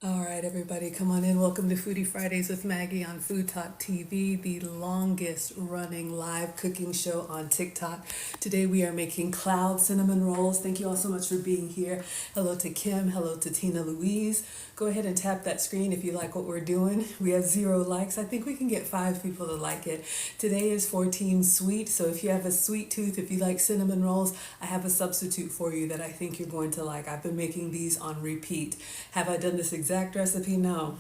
All right, everybody, come on in. Welcome to Foodie Fridays with Maggie on Food Talk TV, the longest running live cooking show on TikTok. Today we are making cloud cinnamon rolls. Thank you all so much for being here. Hello to Kim. Hello to Tina Louise. Go ahead and tap that screen if you like what we're doing. We have 0 likes. I think we can get 5 people to like it. Today is for Team Sweet, so if you have a sweet tooth, if you like cinnamon rolls, I have a substitute for you that I think you're going to like. I've been making these on repeat. Have I done this exact recipe? No.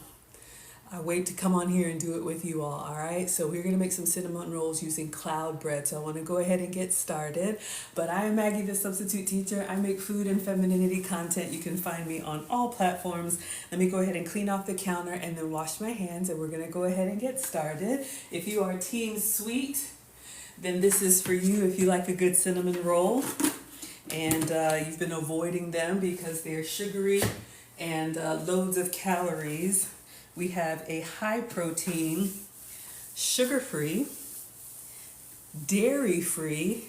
I wait to come on here and do it with you all right? So we're gonna make some cinnamon rolls using cloud bread. So I wanna go ahead and get started. But I am Maggie, the substitute teacher. I make food and femininity content. You can find me on all platforms. Let me go ahead and clean off the counter and then wash my hands, and we're gonna go ahead and get started. If you are team sweet, then this is for you if you like a good cinnamon roll and you've been avoiding them because they're sugary and loads of calories. We have a high protein, sugar-free, dairy-free,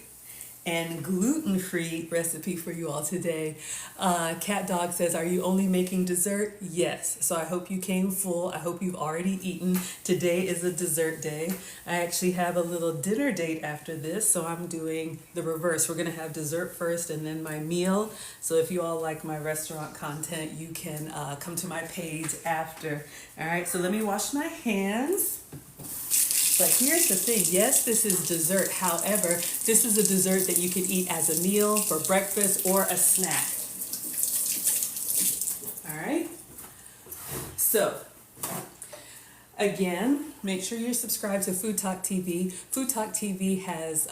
and gluten-free recipe for you all today. Cat Dog says, are you only making dessert? Yes. So I hope you came full. I hope you've already eaten. Today is a dessert day. I actually have a little dinner date after this, so I'm doing the reverse. We're gonna have dessert first and then my meal. So if you all like my restaurant content, you can come to my page after. All right, so let me wash my hands. But here's the thing, yes, this is dessert. However, this is a dessert that you can eat as a meal, for breakfast, or a snack. All right? So, again, make sure you're subscribed to Food Talk TV. Food Talk TV has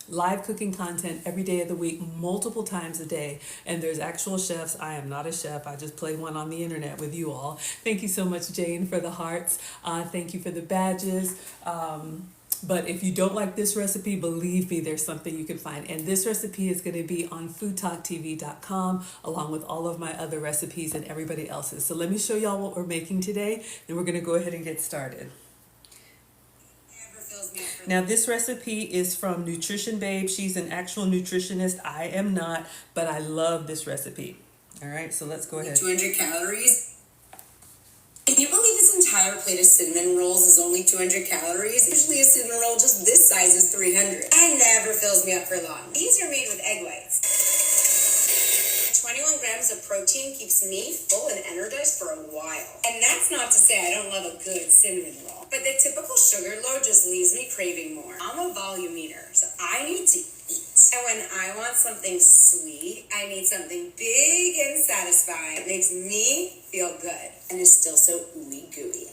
live cooking content every day of the week, multiple times a day. And there's actual chefs. I am not a chef. I just play one on the internet with you all. Thank you so much, Jane, for the hearts. Thank you for the badges. But if you don't like this recipe, believe me, there's something you can find. And this recipe is going to be on foodtoktv.com along with all of my other recipes and everybody else's. So let me show y'all what we're making today. Then we're going to go ahead and get started. Now this recipe is from Nutrition Babe. She's an actual nutritionist. I am not, but I love this recipe. All right, so let's go ahead. 200 calories. Can you believe this entire plate of cinnamon rolls is only 200 calories? Usually a cinnamon roll just this size is 300. And never fills me up for long. These are made with egg whites. 21 grams of protein keeps me full and energized for a while. And that's not to say I don't love a good cinnamon roll. But the typical sugar load just leaves me craving more. I'm a volume eater, so I need to eat. And when I want something sweet, I need something big and satisfying. It makes me feel good and is still so ooey gooey.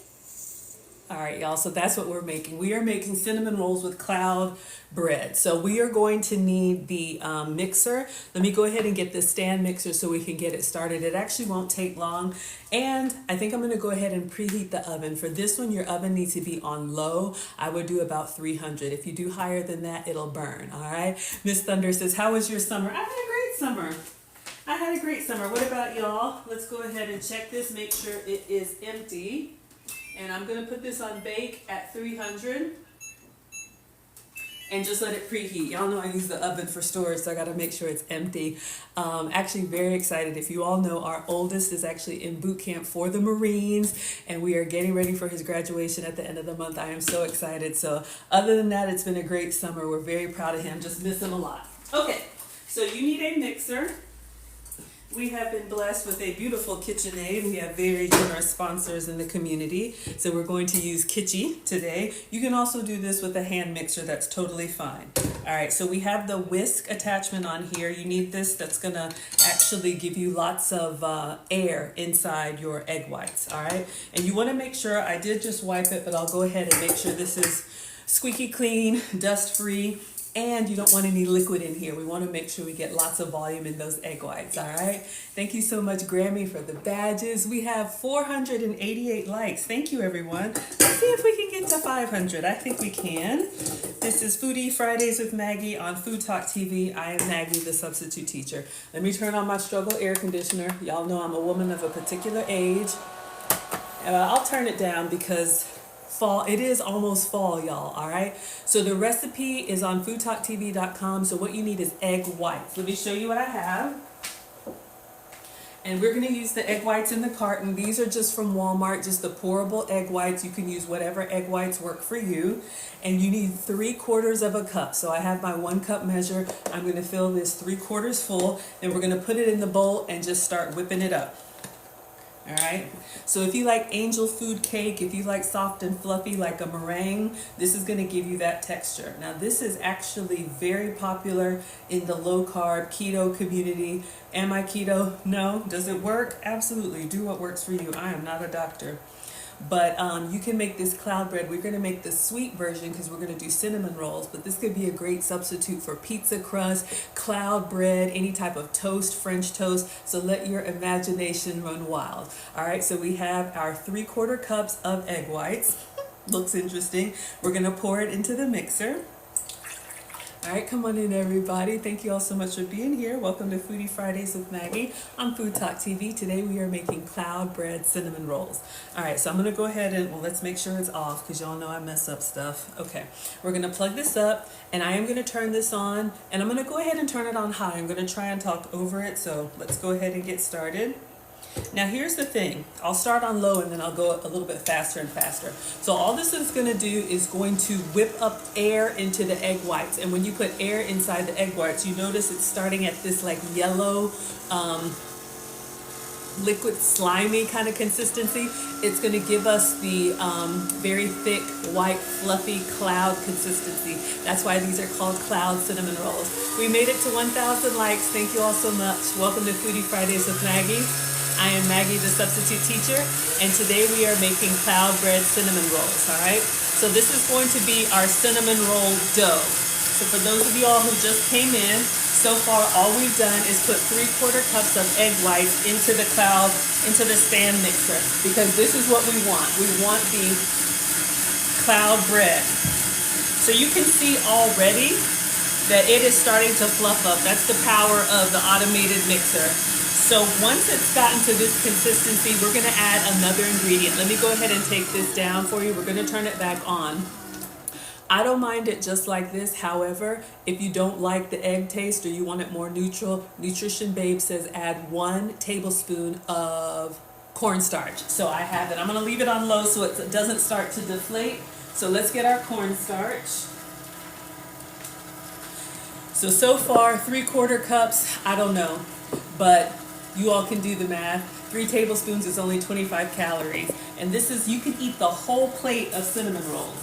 All right, y'all, so that's what we're making. We are making cinnamon rolls with cloud bread. So we are going to need the mixer. Let me go ahead and get the stand mixer so we can get it started. It actually won't take long. And I think I'm gonna go ahead and preheat the oven. For this one, your oven needs to be on low. I would do about 300. If you do higher than that, it'll burn, all right? Miss Thunder says, how was your summer? I had a great summer. I had a great summer. What about y'all? Let's go ahead and check this, make sure it is empty. And I'm gonna put this on bake at 300 and just let it preheat. Y'all know I use the oven for storage, so I gotta make sure it's empty. Actually very excited. If you all know, our oldest is actually in boot camp for the Marines, and we are getting ready for his graduation at the end of the month. I am so excited. So other than that, it's been a great summer. We're very proud of him, just miss him a lot. Okay, so you need a mixer. We have been blessed with a beautiful KitchenAid. We have very generous sponsors in the community. So we're going to use Kitchi today. You can also do this with a hand mixer. That's totally fine. All right, so we have the whisk attachment on here. You need this. That's gonna actually give you lots of air inside your egg whites, all right? And you wanna make sure, I did just wipe it, but I'll go ahead and make sure this is squeaky clean, dust-free. And you don't want any liquid in here. We want to make sure we get lots of volume in those egg whites, all right? Thank you so much, Grammy, for the badges. We have 488 likes. Thank you, everyone. Let's see if we can get to 500. I think we can. This is Foodie Fridays with Maggie on Food Talk TV. I am Maggie, the substitute teacher. Let me turn on my struggle air conditioner. Y'all know I'm a woman of a particular age. I'll turn it down because fall, it is almost fall, y'all, all right? So the recipe is on foodtoktv.com. So what you need is egg whites. Let me show you what I have. And we're going to use the egg whites in the carton. These are just from Walmart, just the pourable egg whites. You can use whatever egg whites work for you. And you need 3/4 of a cup. So I have my 1 cup measure. I'm going to fill this 3/4 full. Then we're going to put it in the bowl and just start whipping it up. All right. So if you like angel food cake, if you like soft and fluffy like a meringue, this is going to give you that texture. Now this is actually very popular in the low carb keto community. Am I keto? No. Does it work? Absolutely. Do what works for you. I am not a doctor. But you can make this cloud bread. We're going to make the sweet version because we're going to do cinnamon rolls. But this could be a great substitute for pizza crust, cloud bread, any type of toast, French toast. So let your imagination run wild. All right, so we have our 3/4 cups of egg whites. Looks interesting. We're going to pour it into the mixer. All right, come on in, everybody. Thank you all so much for being here. Welcome to Foodie Fridays with Maggie on FoodTokTV. Today we are making cloud bread cinnamon rolls. All right, so I'm going to go ahead and, well, let's make sure it's off because y'all know I mess up stuff. Okay, we're going to plug this up, and I am going to turn this on, and I'm going to go ahead and turn it on high. I'm going to try and talk over it, so let's go ahead and get started. Now here's the thing, I'll start on low and then I'll go a little bit faster and faster. So all this is going to do is going to whip up air into the egg whites. And when you put air inside the egg whites, you notice it's starting at this like yellow, liquid slimy kind of consistency. It's going to give us the very thick, white, fluffy cloud consistency. That's why these are called cloud cinnamon rolls. We made it to 1,000 likes. Thank you all so much. Welcome to Foodie Fridays with Maggie. I am Maggie, the substitute teacher, and today we are making cloud bread cinnamon rolls, all right? So this is going to be our cinnamon roll dough. So for those of you all who just came in, so far all we've done is put 3/4 cups of egg whites into the stand mixer, because this is what we want. We want the cloud bread. So you can see already that it is starting to fluff up. That's the power of the automated mixer. So once it's gotten to this consistency, we're going to add another ingredient. Let me go ahead and take this down for you. We're going to turn it back on. I don't mind it just like this. However, if you don't like the egg taste or you want it more neutral, Nutrition Babe says add 1 tablespoon of cornstarch. So I have it. I'm going to leave it on low so it doesn't start to deflate. So let's get our cornstarch. So far, 3/4 cups, I don't know, but you all can do the math. 3 tablespoons is only 25 calories. And this is, you can eat the whole plate of cinnamon rolls.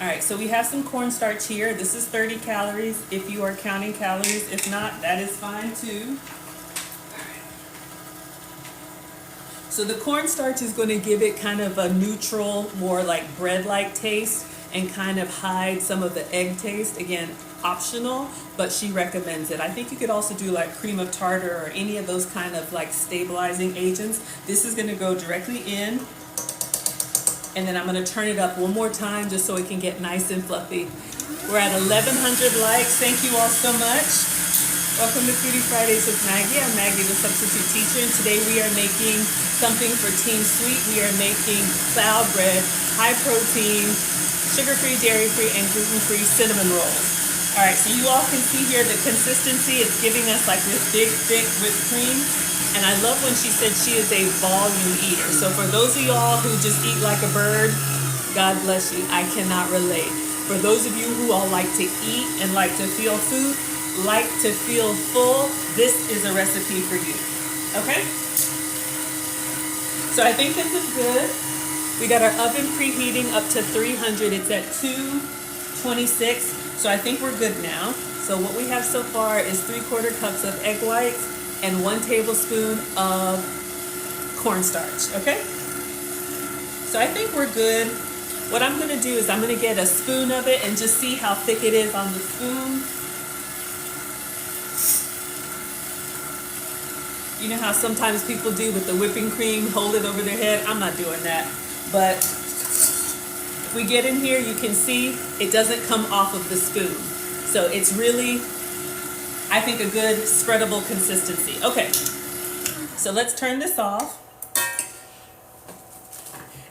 All right, so we have some cornstarch here. This is 30 calories if you are counting calories. If not, that is fine too. All right. So the cornstarch is going to give it kind of a neutral, more like bread-like taste and kind of hide some of the egg taste. Again, optional, but she recommends it. I think you could also do like cream of tartar or any of those kind of like stabilizing agents. This is going to go directly in, and then I'm going to turn it up one more time just so it can get nice and fluffy. We're at 1,100 likes. Thank you all so much. Welcome to Foodie Fridays with Maggie. I'm Maggie, the substitute teacher, and today we are making something for Team Sweet. We are making cloud bread, high protein, sugar-free, dairy-free, and gluten-free cinnamon rolls. All right, so you all can see here the consistency. It's giving us like this big, thick whipped cream. And I love when she said she is a volume eater. So for those of y'all who just eat like a bird, God bless you. I cannot relate. For those of you who all like to eat and like to feel food, like to feel full, this is a recipe for you. Okay? So I think this is good. We got our oven preheating up to 300. It's at 226. So I think we're good now. So what we have so far is 3/4 cups of egg whites and 1 tablespoon of cornstarch, okay? So I think we're good. What I'm gonna do is I'm gonna get a spoon of it and just see how thick it is on the spoon. You know how sometimes people do with the whipping cream, hold it over their head? I'm not doing that. But if we get in here, you can see it doesn't come off of the spoon. So it's really, I think, a good spreadable consistency. Okay, so let's turn this off.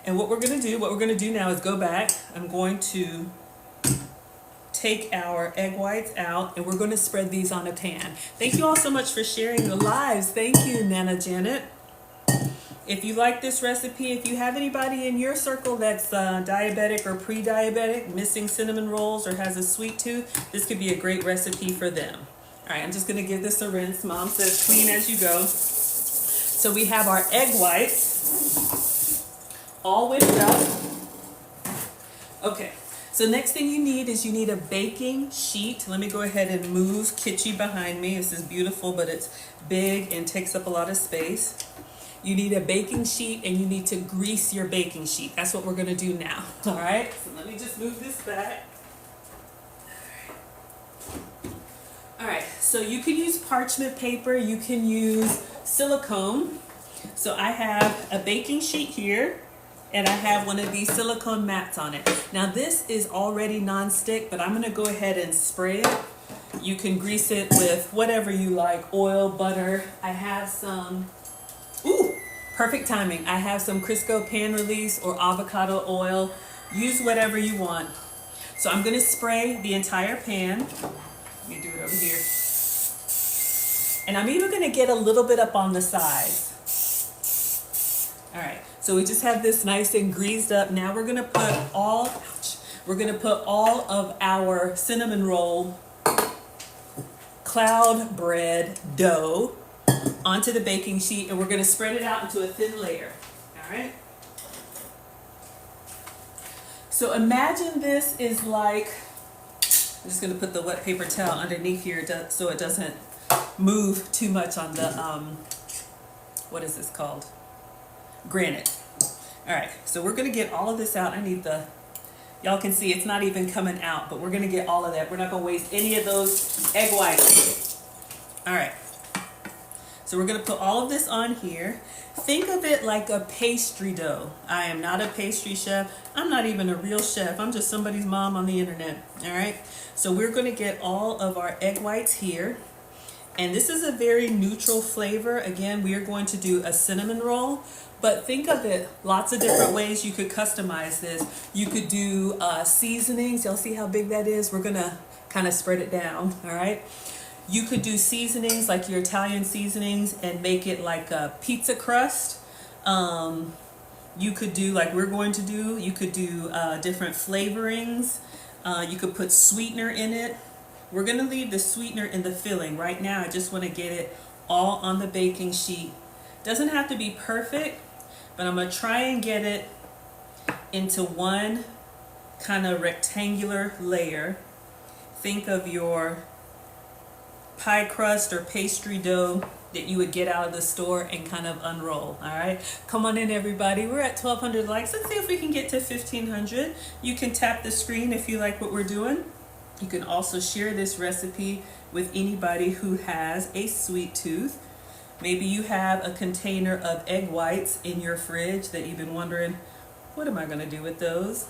And what we're gonna do now is go back. I'm going to take our egg whites out, and we're going to spread these on a pan. Thank you all so much for sharing the lives. Thank you, Nana Janet. If you like this recipe, if you have anybody in your circle that's diabetic or pre-diabetic, missing cinnamon rolls, or has a sweet tooth, this could be a great recipe for them. All right, I'm just going to give this a rinse. Mom says clean as you go. So we have our egg whites all whipped up. Okay, so next thing you need is you need a baking sheet. Let me go ahead and move Kitschy behind me. This is beautiful, but it's big and takes up a lot of space. You need a baking sheet, and you need to grease your baking sheet. That's what we're going to do now. All right, so let me just move this back. All right, so you can use parchment paper. You can use silicone. So I have a baking sheet here, and I have one of these silicone mats on it. Now this is already non-stick, but I'm going to go ahead and spray it. You can grease it with whatever you like, oil, butter. I have some... Ooh, perfect timing. I have some Crisco pan release or avocado oil. Use whatever you want. So I'm going to spray the entire pan. Let me do it over here. And I'm even going to get a little bit up on the sides. All right, so we just have this nice and greased up. Now we're going to put all of our cinnamon roll cloud bread dough onto the baking sheet, and we're going to spread it out into a thin layer. All right. So imagine this is like, I'm just going to put the wet paper towel underneath here so it doesn't move too much on the, what is this called? Granite. All right. So we're going to get all of this out. I need the, y'all can see it's not even coming out, but we're going to get all of that. We're not going to waste any of those egg whites. All right. So we're going to put all of this on here. Think of it like a pastry dough. I am not a pastry chef. I'm not even a real chef. I'm just somebody's mom on the internet. All right. So we're going to get all of our egg whites here. And this is a very neutral flavor. Again, we are going to do a cinnamon roll. But think of it lots of different ways you could customize this. You could do seasonings. Y'all see how big that is? We're going to kind of spread it down. All right. You could do seasonings like your Italian seasonings and make it like a pizza crust. You could do like we're going to do. You could do different flavorings. You could put sweetener in it. We're going to leave the sweetener in the filling. Right now, I just want to get it all on the baking sheet. Doesn't have to be perfect, but I'm going to try and get it into one kind of rectangular layer. Think of your pie crust or pastry dough that you would get out of the store and kind of unroll. All right, come on in, everybody. We're at 1,200 likes. Let's see if we can get to 1,500. You can tap the screen if you like what we're doing. You can also share this recipe with anybody who has a sweet tooth. Maybe you have a container of egg whites in your fridge that you've been wondering, what am I going to do with those?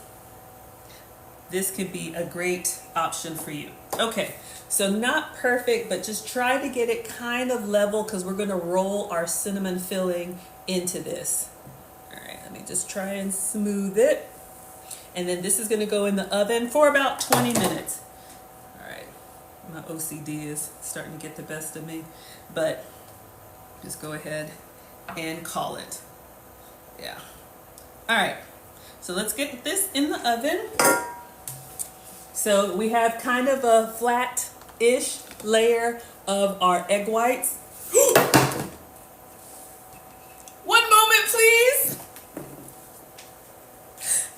This could be a great option for you. Okay, so not perfect, but just try to get it kind of level because we're going to roll our cinnamon filling into this. All right, let me just try and smooth it. And then this is going to go in the oven for about 20 minutes. All right, my OCD is starting to get the best of me, but just go ahead and call it. Yeah. All right, so let's get this in the oven. So we have kind of a flat-ish layer of our egg whites. One moment, please.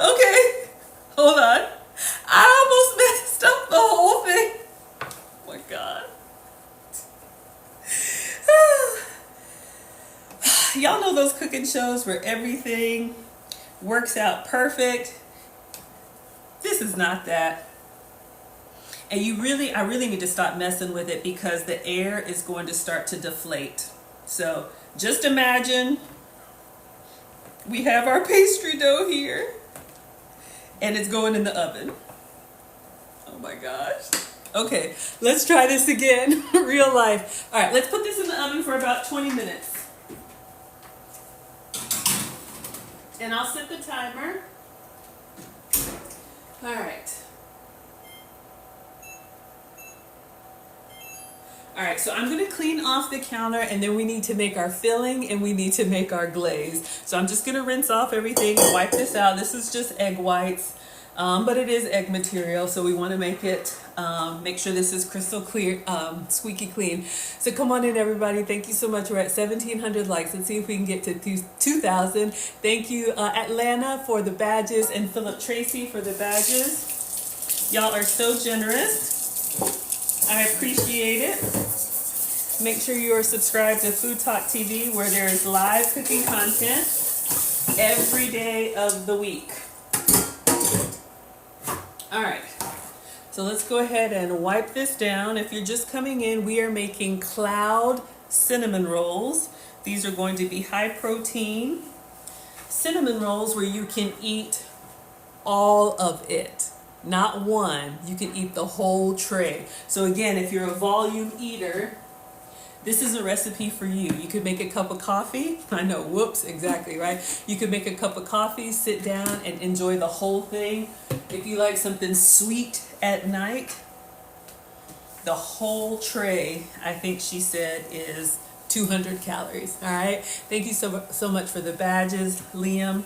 Okay, hold on. I almost messed up the whole thing. Oh my God. Y'all know those cooking shows where everything works out perfect. This is not that. And I really need to stop messing with it because the air is going to start to deflate. So just imagine we have our pastry dough here and it's going in the oven. Oh my gosh. Okay, let's try this again. Real life. All right, let's put this in the oven for about 20 minutes. And I'll set the timer. All right. All right, so I'm gonna clean off the counter, and then we need to make our filling and we need to make our glaze. So I'm just gonna rinse off everything and wipe this out. This is just egg whites, but it is egg material, so we wanna make it, make sure this is crystal clear, squeaky clean. So come on in, everybody. Thank you so much. We're at 1,700 likes. Let's see if we can get to 2,000. Thank you, Atlanta, for the badges, and Philip Tracy for the badges. Y'all are so generous. I appreciate it. Make sure you are subscribed to FoodTokTV, where there is live cooking content every day of the week. All right, so let's go ahead and wipe this down. If you're just coming in, we are making cloud cinnamon rolls. These are going to be high protein cinnamon rolls where you can eat all of it. Not one, you can eat the whole tray. So again, if you're a volume eater, this is a recipe for you. You could make a cup of coffee. I know, whoops, exactly, right? You could make a cup of coffee, sit down and enjoy the whole thing. If you like something sweet at night, the whole tray, I think she said, is 200 calories, all right? Thank you so much for the badges, Liam.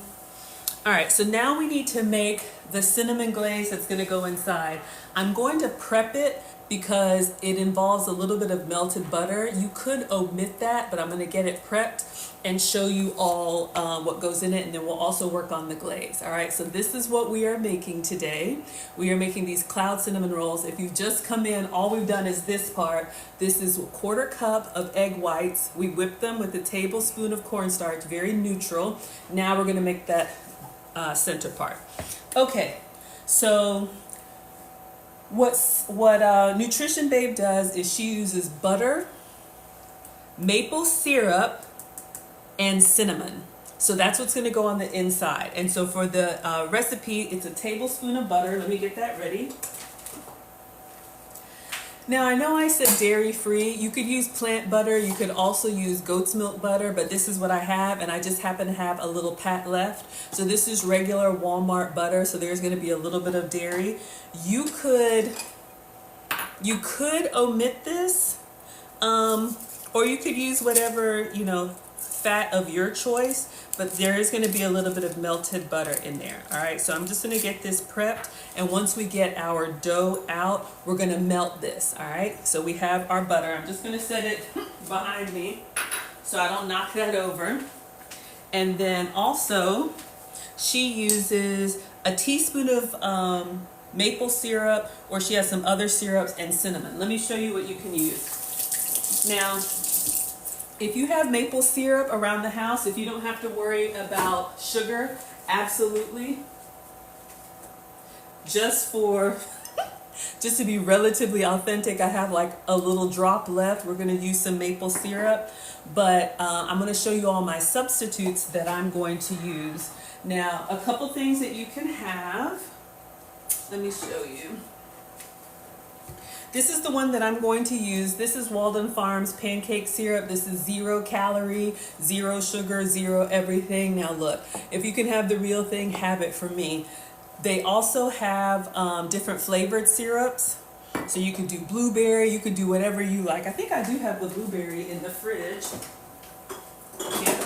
All right, so now we need to make the cinnamon glaze that's gonna go inside. I'm going to prep it because it involves a little bit of melted butter. You could omit that, but I'm gonna get it prepped and show you all what goes in it, and then we'll also work on the glaze. All right, so this is what we are making today. We are making these cloud cinnamon rolls. If you've just come in, all we've done is this part. This is a 1/4 cup of egg whites. We whipped them with a tablespoon of cornstarch, very neutral. Now we're gonna make that center part. Okay, so what Nutrition Babe does is she uses butter, maple syrup, and cinnamon. So that's what's going to go on the inside. And so for the recipe, it's a tablespoon of butter. Let me get that ready. Now, I know I said dairy-free. You could use plant butter. You could also use goat's milk butter, but this is what I have, and I just happen to have a little pat left. So this is regular Walmart butter, so there's going to be a little bit of dairy. You could omit this, or you could use whatever, fat of your choice, but there is going to be a little bit of melted butter in there. All right, so I'm just going to get this prepped, and once we get our dough out, we're going to melt this. All right, so we have our butter. I'm just going to set it behind me so I don't knock that over. And then also, she uses a teaspoon of maple syrup, or she has some other syrups, and cinnamon. Let me show you what you can use. Now, if you have maple syrup around the house, if you don't have to worry about sugar, absolutely. Just to be relatively authentic, I have like a little drop left. We're going to use some maple syrup, but I'm going to show you all my substitutes that I'm going to use. Now, a couple things that you can have. Let me show you. This is the one that I'm going to use. This is Walden Farms pancake syrup. This is 0 calorie, 0 sugar, 0 everything. Now look, if you can have the real thing, have it for me. They also have different flavored syrups. So you can do blueberry, you can do whatever you like. I think I do have the blueberry in the fridge. Yeah.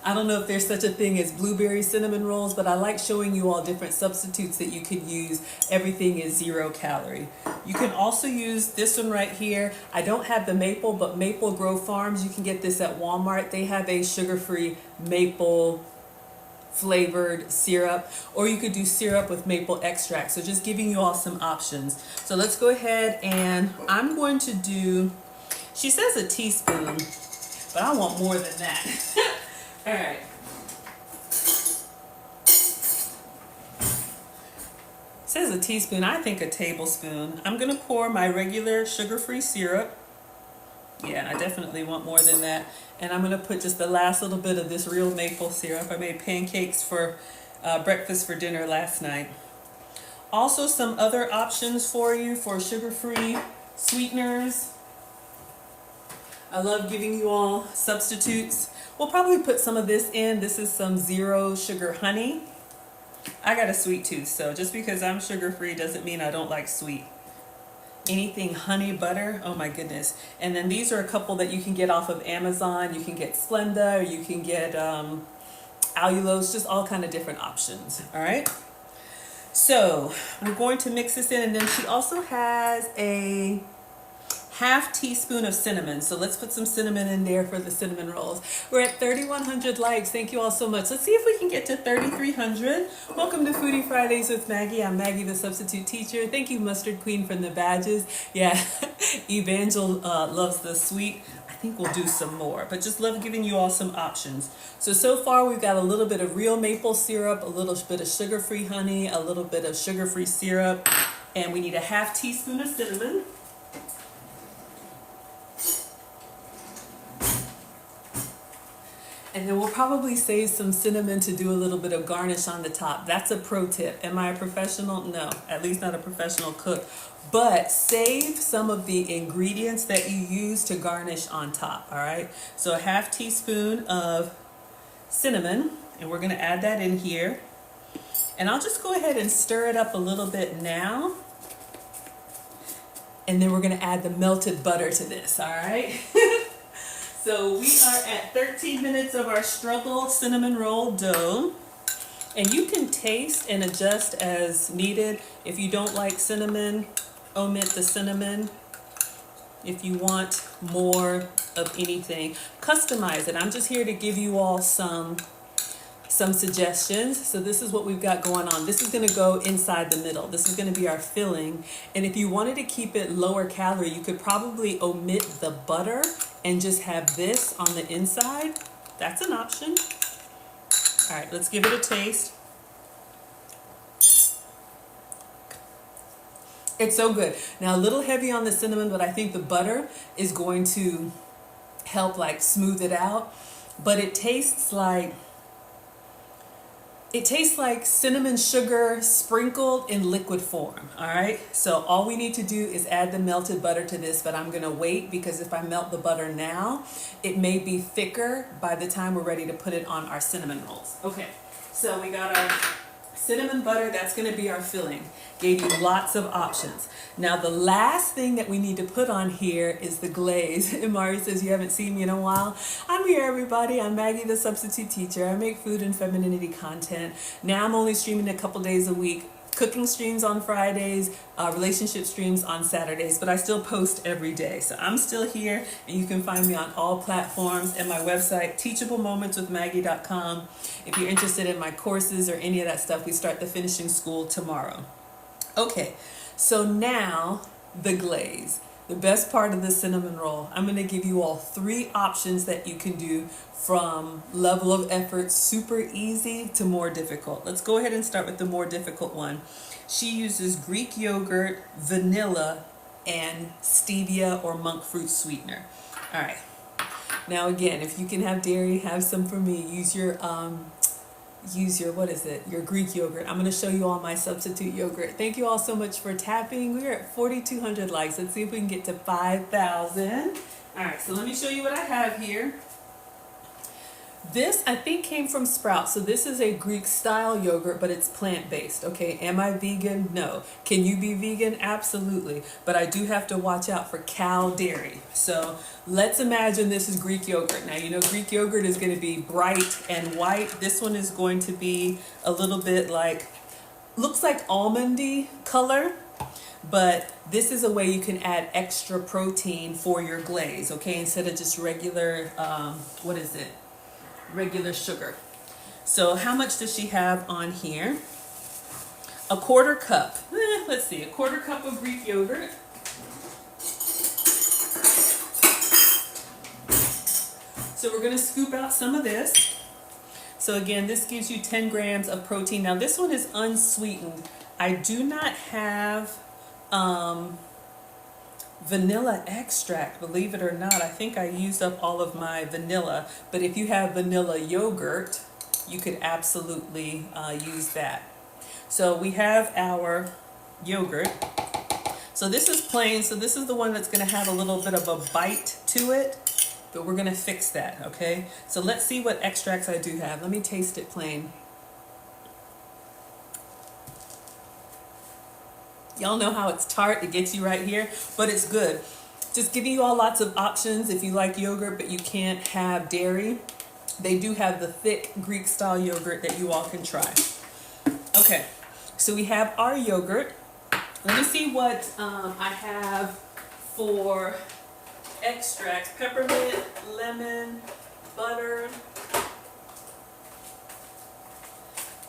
I don't know if there's such a thing as blueberry cinnamon rolls, but I like showing you all different substitutes that you could use. Everything is 0 calorie. You can also use this one right here. I don't have the maple, but Maple Grove Farms, you can get this at Walmart. They have a sugar-free maple flavored syrup, or you could do syrup with maple extract. So just giving you all some options. So let's go ahead, and I'm going to do, she says a teaspoon, but I want more than that. All right. It says a teaspoon, I think a tablespoon. I'm gonna pour my regular sugar-free syrup. Yeah, I definitely want more than that. And I'm gonna put just the last little bit of this real maple syrup. I made pancakes for breakfast for dinner last night. Also, some other options for you for sugar-free sweeteners. I love giving you all substitutes. We'll probably put some of this in. This is some 0 sugar honey. I got a sweet tooth, so just because I'm sugar-free doesn't mean I don't like sweet. anything honey butter. Oh my goodness. And then these are a couple that you can get off of Amazon. You can get Splenda, or you can get allulose, just all kind of different options. All right. So we're going to mix this in, and then she also has a half teaspoon of cinnamon. So let's put some cinnamon in there for the cinnamon rolls. We're at 3,100 likes. Thank you all so much. Let's see if we can get to 3,300. Welcome to Foodie Fridays with Maggie. I'm Maggie, the substitute teacher. Thank you, Mustard Queen, for the badges. Yeah, Evangel loves the sweet. I think we'll do some more, but just love giving you all some options. So far we've got a little bit of real maple syrup, a little bit of sugar-free honey, a little bit of sugar-free syrup, and we need a half teaspoon of cinnamon. And then we'll probably save some cinnamon to do a little bit of garnish on the top. That's a pro tip. Am I a professional? No, at least not a professional cook. But save some of the ingredients that you use to garnish on top, all right? So a half teaspoon of cinnamon, and we're gonna add that in here. And I'll just go ahead and stir it up a little bit now. And then we're gonna add the melted butter to this, all right? So we are at 13 minutes of our struggle cinnamon roll dough. And you can taste and adjust as needed. If you don't like cinnamon, omit the cinnamon. If you want more of anything, customize it. I'm just here to give you all some suggestions. So this is what we've got going on. This is going to go inside the middle. This is going to be our filling. And if you wanted to keep it lower calorie, you could probably omit the butter and just have this on the inside. That's an option. All right, let's give it a taste. It's so good. Now a little heavy on the cinnamon, but I think the butter is going to help like smooth it out. But it tastes like cinnamon sugar sprinkled in liquid form, all right? So all we need to do is add the melted butter to this, but I'm gonna wait because if I melt the butter now, it may be thicker by the time we're ready to put it on our cinnamon rolls. Okay, so we got our cinnamon butter, that's gonna be our filling. Gave you lots of options. Now the last thing that we need to put on here is the glaze. And Mari says, you haven't seen me in a while. I'm here, everybody. I'm Maggie, the substitute teacher. I make food and femininity content. Now I'm only streaming a couple days a week. Cooking streams on Fridays, relationship streams on Saturdays, but I still post every day. So I'm still here, and you can find me on all platforms and my website, teachablemomentswithmaggie.com. If you're interested in my courses or any of that stuff, we start the finishing school tomorrow. Okay, so now the glaze. The best part of the cinnamon roll. I'm going to give you all 3 options that you can do from level of effort, super easy to more difficult. Let's go ahead and start with the more difficult one. She uses Greek yogurt, vanilla, and stevia or monk fruit sweetener. All right. Now again, if you can have dairy, have some for me. Use your your Greek yogurt. I'm going to show you all my substitute yogurt. Thank you all so much for tapping. We're at 4,200 likes. Let's see if we can get to 5,000. All right, so let me show you what I have here. This, I think, came from Sprouts. So this is a Greek style yogurt, but it's plant-based. Okay, am I vegan? No. Can you be vegan? Absolutely. But I do have to watch out for cow dairy. So let's imagine this is Greek yogurt. Now, you know, Greek yogurt is going to be bright and white. This one is going to be a little bit like, looks like almondy color. But this is a way you can add extra protein for your glaze, okay? Instead of just regular, regular sugar. So how much does she have on here? A quarter cup. Let's see, a quarter cup of Greek yogurt. So we're going to scoop out some of this. So again, this gives you 10 grams of protein. Now this one is unsweetened. I do not have vanilla extract, believe it or not. I think I used up all of my vanilla, but if you have vanilla yogurt, you could absolutely use that. So we have our yogurt. So this is plain, so this is the one that's going to have a little bit of a bite to it, but we're going to fix that, okay? So let's see what extracts I do have. Let me taste it plain. Y'all know how it's tart, it gets you right here, but it's good. Just giving you all lots of options if you like yogurt but you can't have dairy. They do have the thick Greek style yogurt that you all can try. Okay, so we have our yogurt. Let me see what I have for extracts. Peppermint, lemon, butter.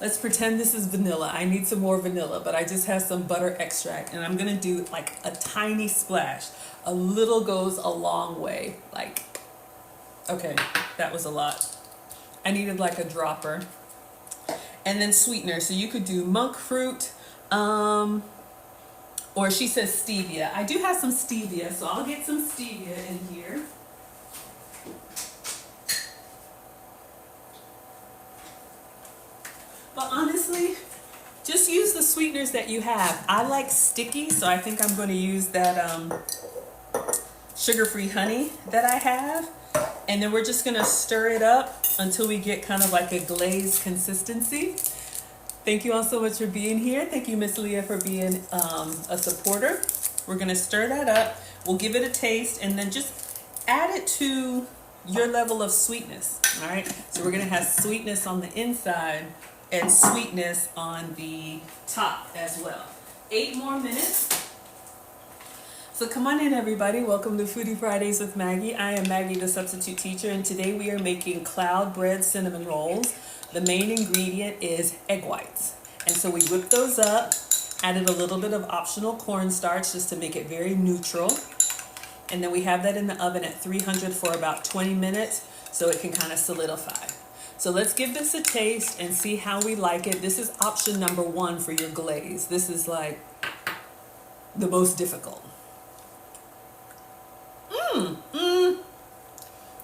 Let's pretend this is vanilla. I need some more vanilla, but I just have some butter extract, and I'm gonna do like a tiny splash. A little goes a long way. Like, okay, that was a lot. I needed like a dropper. And then sweetener. So you could do monk fruit, or she says stevia. I do have some stevia, so I'll get some stevia in here. But honestly, just use the sweeteners that you have. I like sticky, so I think I'm going to use that sugar-free honey that I have. And then we're just going to stir it up until we get kind of like a glazed consistency. Thank you all so much for being here. Thank you, Miss Leah, for being a supporter. We're going to stir that up. We'll give it a taste and then just add it to your level of sweetness. All right. So we're going to have sweetness on the inside and sweetness on the top as well. 8 more minutes. So come on in, everybody. Welcome to Foodie Fridays with Maggie. I am Maggie, the substitute teacher, and today we are making cloud bread cinnamon rolls. The main ingredient is egg whites. And so we whipped those up, added a little bit of optional cornstarch just to make it very neutral. And then we have that in the oven at 300 for about 20 minutes so it can kind of solidify. So let's give this a taste and see how we like it. This is option number 1 for your glaze. This is like the most difficult.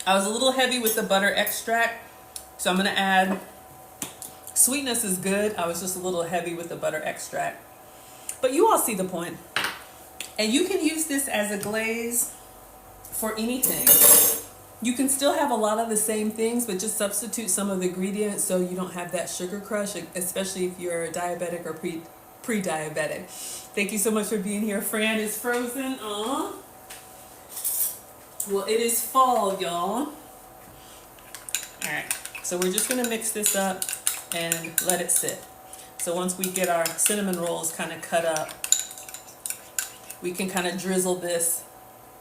I was a little heavy with the butter extract, so I'm going to add, sweetness is good. I was just a little heavy with the butter extract. But you all see the point. And you can use this as a glaze for anything. You can still have a lot of the same things, but just substitute some of the ingredients so you don't have that sugar crush, especially if you're diabetic or pre-diabetic. Thank you so much for being here. Fran is frozen. Aww. Well, it is fall, y'all. All right, so we're just gonna mix this up and let it sit. So once we get our cinnamon rolls kind of cut up, we can kind of drizzle this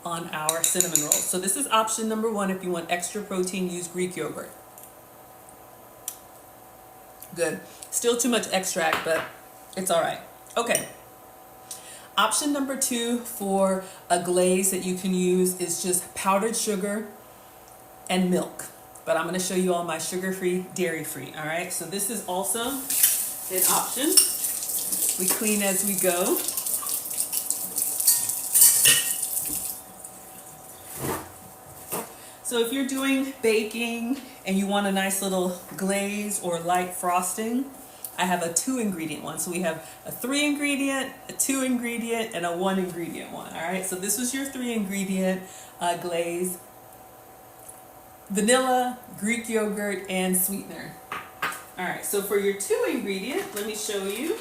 on our cinnamon rolls. So this is option number 1. If you want extra protein, use Greek yogurt. Good. Still too much extract, but it's all right. Okay. Option number 2 for a glaze that you can use is just powdered sugar and milk. But I'm going to show you all my sugar-free, dairy-free. All right. So this is also an option. We clean as we go. So if you're doing baking and you want a nice little glaze or light frosting, I have a 2-ingredient one. So we have a 3-ingredient, a 2-ingredient, and a 1-ingredient one. All right, so this was your 3-ingredient glaze. Vanilla, Greek yogurt, and sweetener. All right, so for your 2-ingredient, let me show you.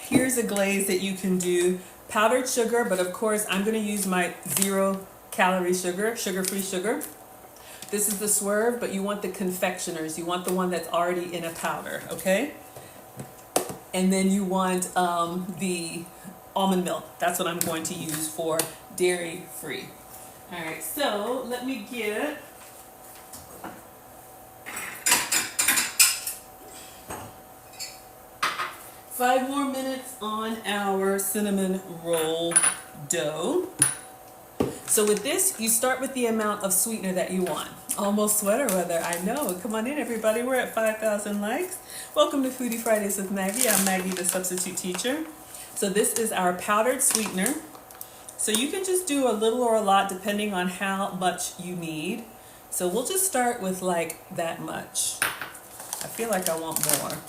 Here's a glaze that you can do. Powdered sugar, but of course I'm going to use my 0-calorie sugar, sugar-free sugar. This is the Swerve, but you want the confectioners. You want the one that's already in a powder, okay? And then you want the almond milk. That's what I'm going to use for dairy-free. All right, so let me get... Five more minutes on our cinnamon roll dough. So with this, you start with the amount of sweetener that you want. Almost sweater weather, I know. Come on in, everybody. We're at 5,000 likes. Welcome to Foodie Fridays with Maggie. I'm Maggie, the substitute teacher. So this is our powdered sweetener. So you can just do a little or a lot depending on how much you need. So we'll just start with like that much. I feel like I want more,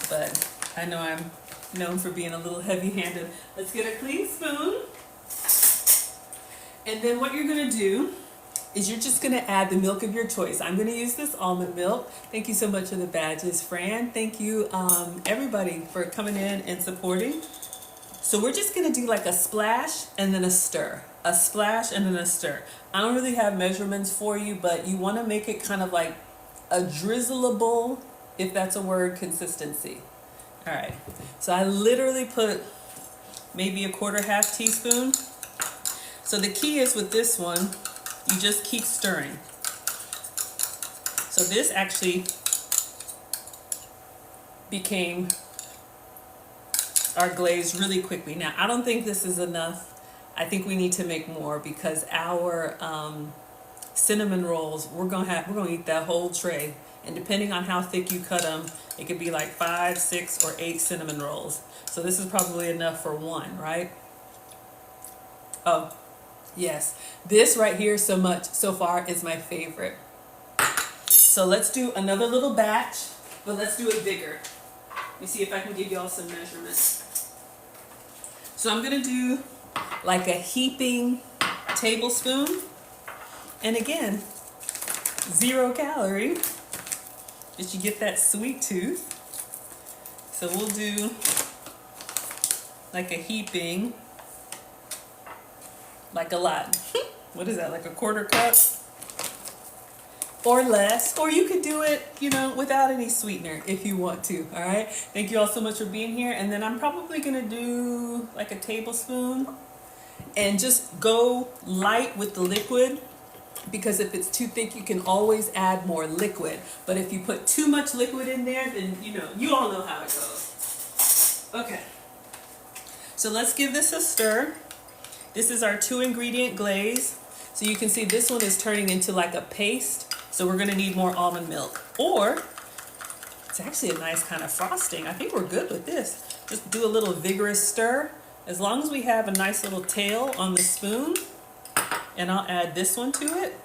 but I know I'm known for being a little heavy-handed. Let's get a clean spoon. And then what you're going to do is you're just gonna add the milk of your choice. I'm gonna use this almond milk. Thank you so much for the badges, Fran. Thank you, everybody, for coming in and supporting. So we're just gonna do like a splash and then a stir. A splash and then a stir. I don't really have measurements for you, but you wanna make it kind of like a drizzleable, if that's a word, consistency. All right, so I literally put maybe a half teaspoon. So the key is with this one, you just keep stirring. So this actually became our glaze really quickly. Now, I don't think this is enough. I think we need to make more because our cinnamon rolls, we're gonna eat that whole tray. And depending on how thick you cut them, it could be like 5, 6, or 8 cinnamon rolls. So this is probably enough for one, right? Oh, yes. This right here so far is my favorite. So let's do another little batch, but let's do it bigger. Let me see if I can give y'all some measurements. So I'm gonna do like a heaping tablespoon. And again, 0 calorie. Did you get that sweet tooth? So we'll do like a heaping, like a lot. What is that, like a 1/4 cup? Or less, or you could do it, you know, without any sweetener if you want to, all right? Thank you all so much for being here. And then I'm probably gonna do like a tablespoon and just go light with the liquid, because if it's too thick, you can always add more liquid. But if you put too much liquid in there, then you all know how it goes. Okay, so let's give this a stir. This is our 2-ingredient glaze. So you can see this one is turning into like a paste. So we're gonna need more almond milk. Or, it's actually a nice kind of frosting. I think we're good with this. Just do a little vigorous stir. As long as we have a nice little tail on the spoon, and I'll add this one to it,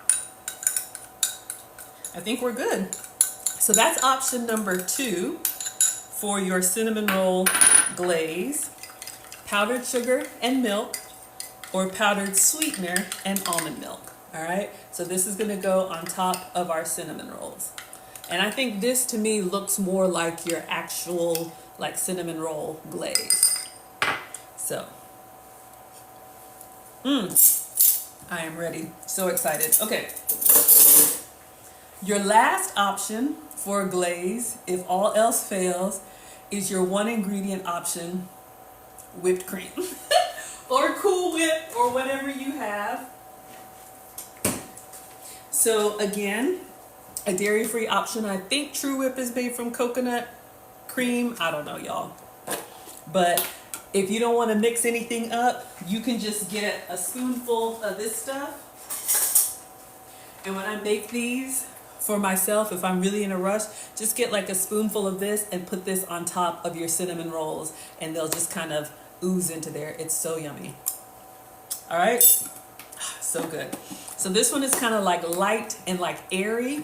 I think we're good. So that's option number 2 for your cinnamon roll glaze. Powdered sugar and milk, or powdered sweetener and almond milk. All right, so this is gonna go on top of our cinnamon rolls. And I think this to me looks more like your actual like cinnamon roll glaze. So, I am ready, so excited. Okay, your last option for a glaze, if all else fails, is your 1-ingredient option, whipped cream. Or Cool Whip, or whatever you have. So again, a dairy-free option. I think True Whip is made from coconut cream. I don't know, y'all. But if you don't want to mix anything up, you can just get a spoonful of this stuff. And when I make these for myself, if I'm really in a rush, just get like a spoonful of this and put this on top of your cinnamon rolls, and they'll just kind of ooze into there. It's so yummy. All right, so good. So this one is kind of like light and like airy.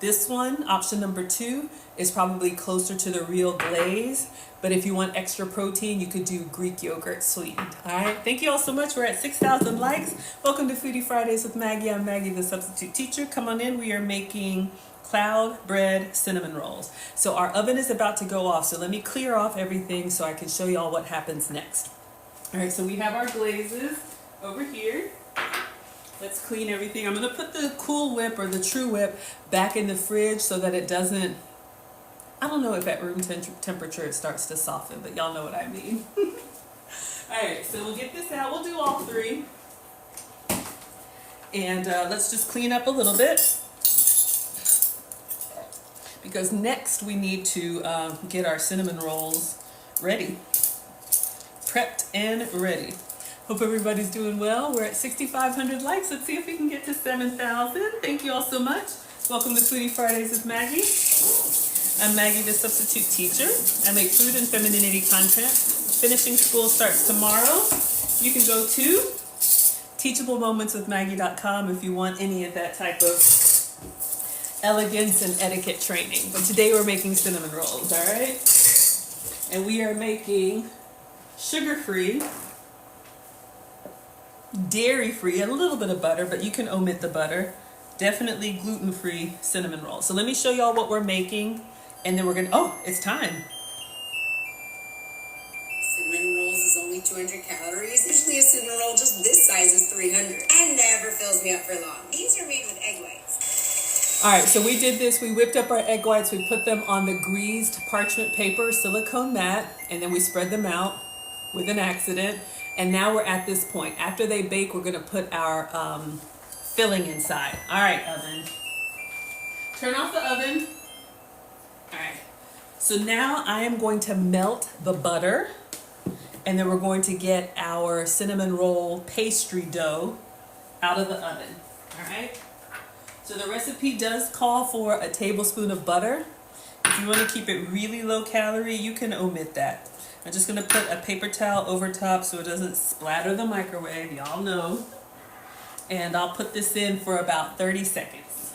This one, option number 2, is probably closer to the real glaze. But if you want extra protein, you could do Greek yogurt sweetened. All right, thank you all so much. We're at 6,000 likes. Welcome to Foodie Fridays with Maggie. I'm Maggie, the substitute teacher. Come on in. We are making cloud bread cinnamon rolls. So our oven is about to go off. So let me clear off everything so I can show y'all what happens next. All right, so we have our glazes over here. Let's clean everything. I'm gonna put the Cool Whip or the True Whip back in the fridge so that it doesn't, I don't know if at room temperature it starts to soften, but y'all know what I mean. All right, so we'll get this out. We'll do all 3. And let's just clean up a little bit, because next we need to get our cinnamon rolls ready, prepped and ready. Hope everybody's doing well. We're at 6,500 likes. Let's see if we can get to 7,000. Thank you all so much. Welcome to Foodie Fridays with Maggie. I'm Maggie, the substitute teacher. I make food and femininity content. Finishing school starts tomorrow. You can go to teachablemomentswithmaggie.com if you want any of that type of elegance and etiquette training. But today we're making cinnamon rolls, all right? And we are making sugar-free dairy-free, and a little bit of butter, but you can omit the butter. Definitely gluten-free cinnamon roll. So let me show y'all what we're making, and then we're gonna, oh, it's time. Cinnamon rolls is only 200 calories. Usually a cinnamon roll just this size is 300 and never fills me up for long. These are made with egg whites. All right, so we did this. We whipped up our egg whites. We put them on the greased parchment paper silicone mat, and then we spread them out with an accident. And now we're at this point. After they bake, we're gonna put our filling inside. All right, oven. Turn off the oven. All right. So now I am going to melt the butter, and then we're going to get our cinnamon roll pastry dough out of the oven. All right. So the recipe does call for a tablespoon of butter. If you want to keep it really low calorie, you can omit that. I'm just going to put a paper towel over top so it doesn't splatter the microwave, y'all know. And I'll put this in for about 30 seconds.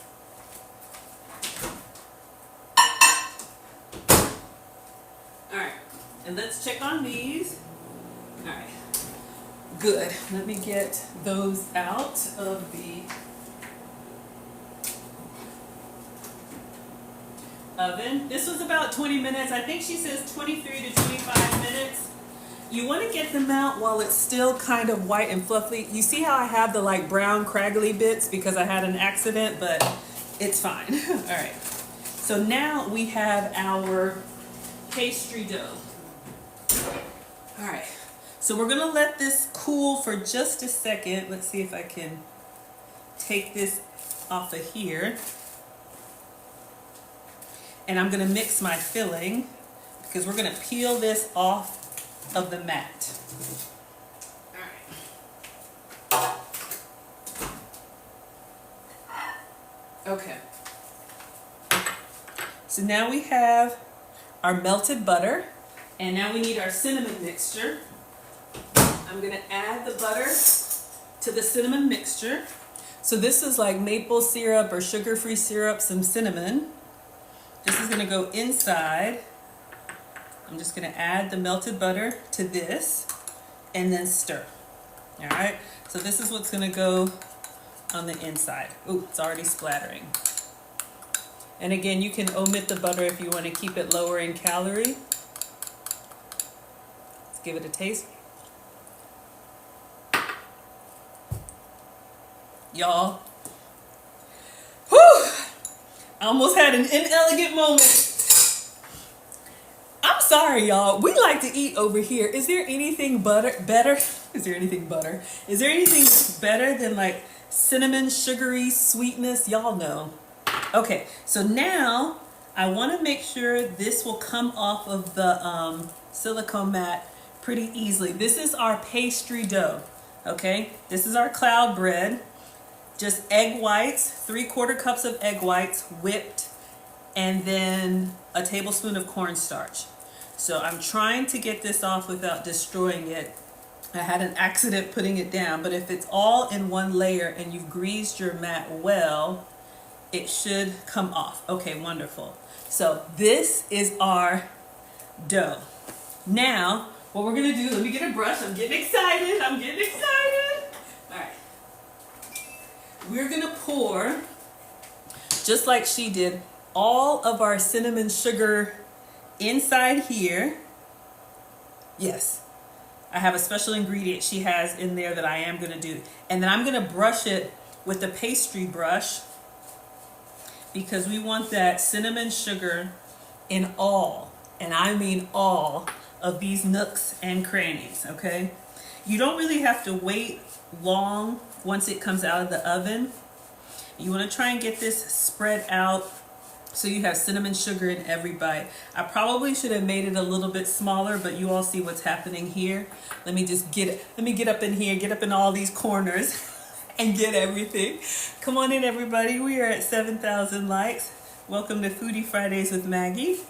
All right, and let's check on these. All right, good. Let me get those out of the oven. This was about 20 minutes. I think she says 23 to 25 minutes. You want to get them out while it's still kind of white and fluffy. You see how I have the like brown craggly bits because I had an accident, but it's fine. All right. So now we have our pastry dough. All right. So we're going to let this cool for just a second. Let's see if I can take this off of here. And I'm going to mix my filling because we're going to peel this off of the mat. All right. Okay. So now we have our melted butter, and now we need our cinnamon mixture. I'm going to add the butter to the cinnamon mixture. So this is like maple syrup or sugar-free syrup, some cinnamon. This is going to go inside. I'm just going to add the melted butter to this and then stir. All right. So this is what's going to go on the inside. Ooh, it's already splattering. And again, you can omit the butter if you want to keep it lower in calorie. Let's give it a taste. Y'all. Whew! I almost had an inelegant moment. I'm sorry, y'all. We like to eat over here. Is there anything better? Is there anything better than like cinnamon, sugary sweetness? Y'all know. Okay, so now I want to make sure this will come off of the silicone mat pretty easily. This is our pastry dough. Okay, this is our cloud bread. Just egg whites, 3/4 cups of egg whites whipped, and then a tablespoon of cornstarch. So I'm trying to get this off without destroying it. I had an accident putting it down, but if it's all in one layer and you've greased your mat well, it should come off. Okay, wonderful. So this is our dough. Now, what we're gonna do, let me get a brush. I'm getting excited. All right. We're gonna pour, just like she did, all of our cinnamon sugar inside here. Yes, I have a special ingredient she has in there that I am gonna do. And then I'm gonna brush it with the pastry brush because we want that cinnamon sugar in all, and I mean all, of these nooks and crannies, okay? You don't really have to wait long once it comes out of the oven. You want to try and get this spread out so you have cinnamon sugar in every bite. I probably should have made it a little bit smaller, but you all see what's happening here. Let me get up in here, get up in all these corners and get everything. Come on in, everybody. We are at 7,000 likes. Welcome to Foodie Fridays with Maggie.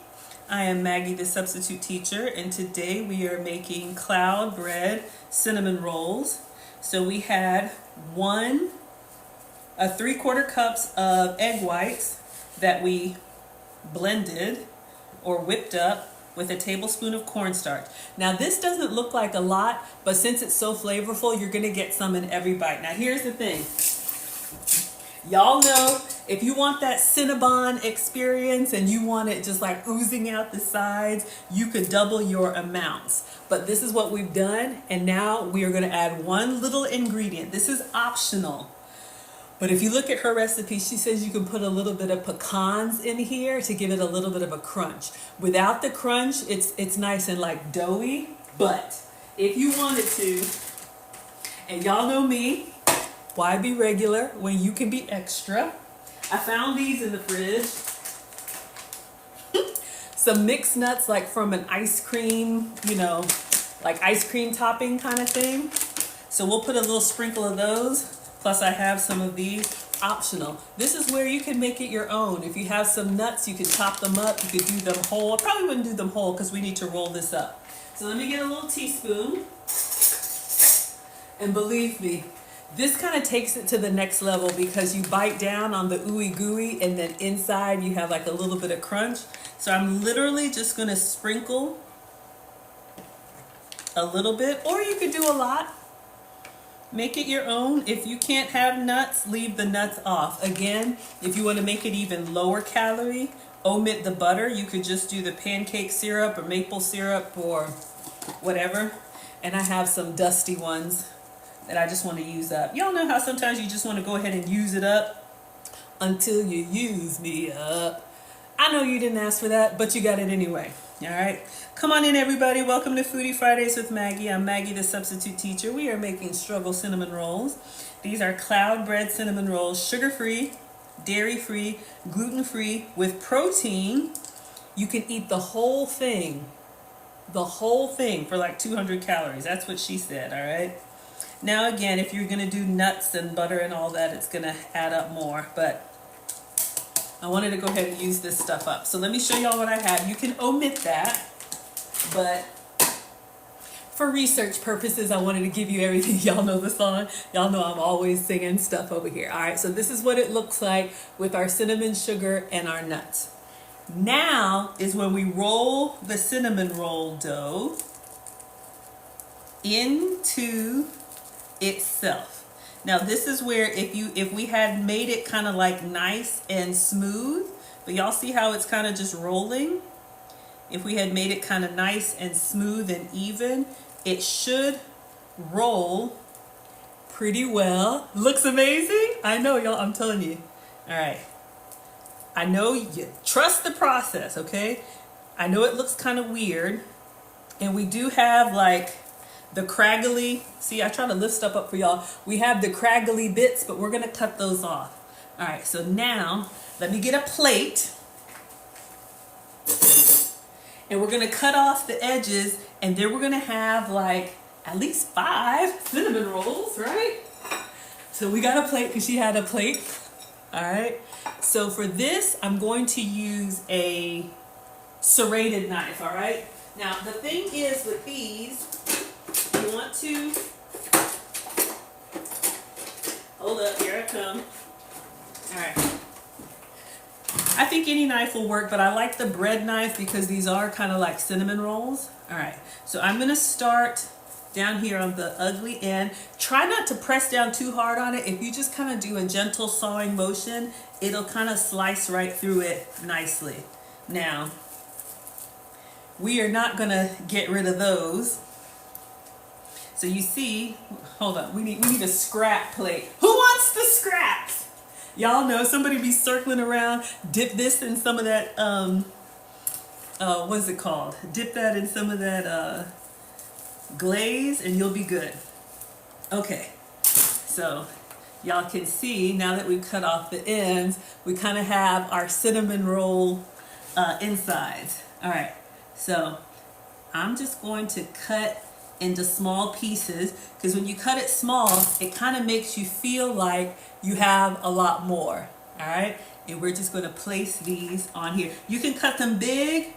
I am Maggie, the substitute teacher, and today we are making cloud bread cinnamon rolls. So we had 3/4 cups of egg whites that we blended or whipped up, with a tablespoon of cornstarch. Now this doesn't look like a lot, but since it's so flavorful, you're gonna get some in every bite. Now here's the thing. Y'all know if you want that Cinnabon experience and you want it just like oozing out the sides, you could double your amounts. But this is what we've done, and now we are gonna add one little ingredient. This is optional. But if you look at her recipe, she says you can put a little bit of pecans in here to give it a little bit of a crunch. Without the crunch, it's nice and like doughy. But if you wanted to, and y'all know me, why be regular when you can be extra? I found these in the fridge. Some mixed nuts, like from an ice cream, you know, like ice cream topping kind of thing. So we'll put a little sprinkle of those. Plus I have some of these, optional. This is where you can make it your own. If you have some nuts, you could chop them up. You could do them whole. I probably wouldn't do them whole because we need to roll this up. So let me get a little teaspoon. And believe me, this kind of takes it to the next level because you bite down on the ooey gooey and then inside you have like a little bit of crunch. So I'm literally just gonna sprinkle a little bit, or you could do a lot. Make it your own. If you can't have nuts, leave the nuts off. Again, if you want to make it even lower calorie, omit the butter. You could just do the pancake syrup or maple syrup or whatever. And I have some dusty ones that I just want to use up. Y'all know how sometimes you just want to go ahead and use it up until you use me up. I know you didn't ask for that, but you got it anyway. All right. Come on in, everybody. Welcome to Foodie Fridays with Maggie. I'm Maggie, the substitute teacher. We are making struggle cinnamon rolls. These are cloud bread cinnamon rolls, sugar-free, dairy-free, gluten-free, with protein. You can eat the whole thing for like 200 calories. That's what she said, all right? Now, again, if you're going to do nuts and butter and all that, it's going to add up more. But I wanted to go ahead and use this stuff up. So let me show y'all what I have. You can omit that. But for research purposes, I wanted to give you everything. Y'all know the song. Y'all know I'm always singing stuff over here. All right, so this is what it looks like with our cinnamon sugar and our nuts. Now is when we roll the cinnamon roll dough into itself. Now this is where if we had made it kind of like nice and smooth, but y'all see how it's kind of just rolling? If we had made it kind of nice and smooth and even, it should roll pretty well. Looks amazing. I know, y'all, I'm telling you. All right. I know you trust the process, okay? I know it looks kind of weird. And we do have like the craggly, see, I try to lift stuff up for y'all. We have the craggly bits, but we're gonna cut those off. All right, so now let me get a plate. And we're gonna cut off the edges, and then we're gonna have like at least 5 cinnamon rolls, right? So we got a plate because she had a plate. All right, so for this, I'm going to use a serrated knife, all right? Now, the thing is with these, you want to, hold up, here I come. All right. I think any knife will work, but I like the bread knife because these are kind of like cinnamon rolls. All right, so I'm gonna start down here on the ugly end. Try not to press down too hard on it. If you just kind of do a gentle sawing motion, it'll kind of slice right through it nicely. Now, we are not gonna get rid of those. So you see, hold on, we need a scrap plate. Who wants the scraps? Y'all know somebody be circling around, dip this in some of that, what's it called? Dip that in some of that glaze and you'll be good. Okay, so y'all can see now that we've cut off the ends, we kind of have our cinnamon roll insides. All right, so I'm just going to cut into small pieces because when you cut it small, it kind of makes you feel like you have a lot more. All right, and we're just going to place these on here. You can cut them big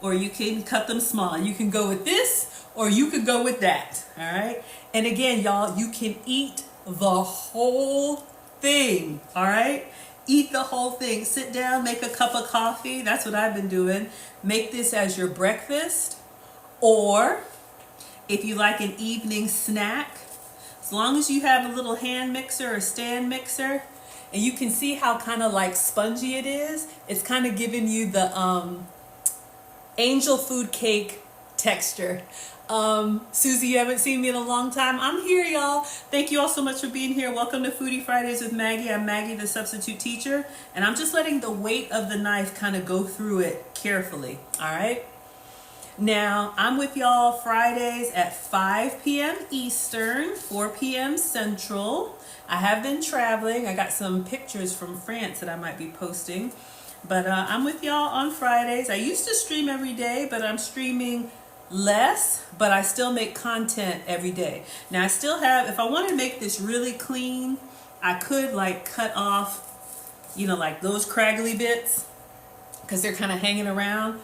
or you can cut them small. You can go with this or you could go with that. All right, and again, y'all, you can eat the whole thing. All right, Eat the whole thing. Sit down, make a cup of coffee. That's what I've been doing. Make this as your breakfast, or if you like an evening snack, as long as you have a little hand mixer or stand mixer, and you can see how kind of like spongy it is. It's kind of giving you the angel food cake texture. Susie, you haven't seen me in a long time. I'm here, y'all. Thank you all so much for being here. Welcome to Foodie Fridays with Maggie. I'm Maggie, the substitute teacher, and I'm just letting the weight of the knife kind of go through it carefully. All right. Now, I'm with y'all Fridays at 5 p.m. Eastern, 4 p.m. Central. I have been traveling. I got some pictures from France that I might be posting. But I'm with y'all on Fridays. I used to stream every day, but I'm streaming less, but I still make content every day. Now I still have, if I want to make this really clean, I could like cut off, like those craggly bits, because they're kind of hanging around,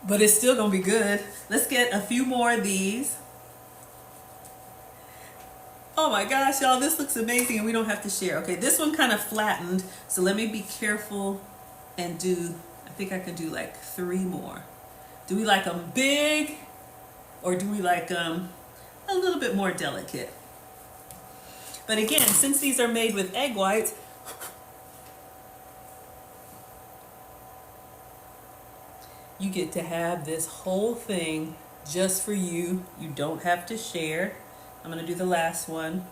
but it's still gonna be good. Let's get a few more of these. Oh my gosh, y'all, this looks amazing, and we don't have to share. Okay, this one kind of flattened, so let me be careful and do, I think I can do like 3 more. Do we like them big, or do we like them a little bit more delicate? But again, since these are made with egg whites, you get to have this whole thing just for you. You don't have to share. I'm gonna do the last one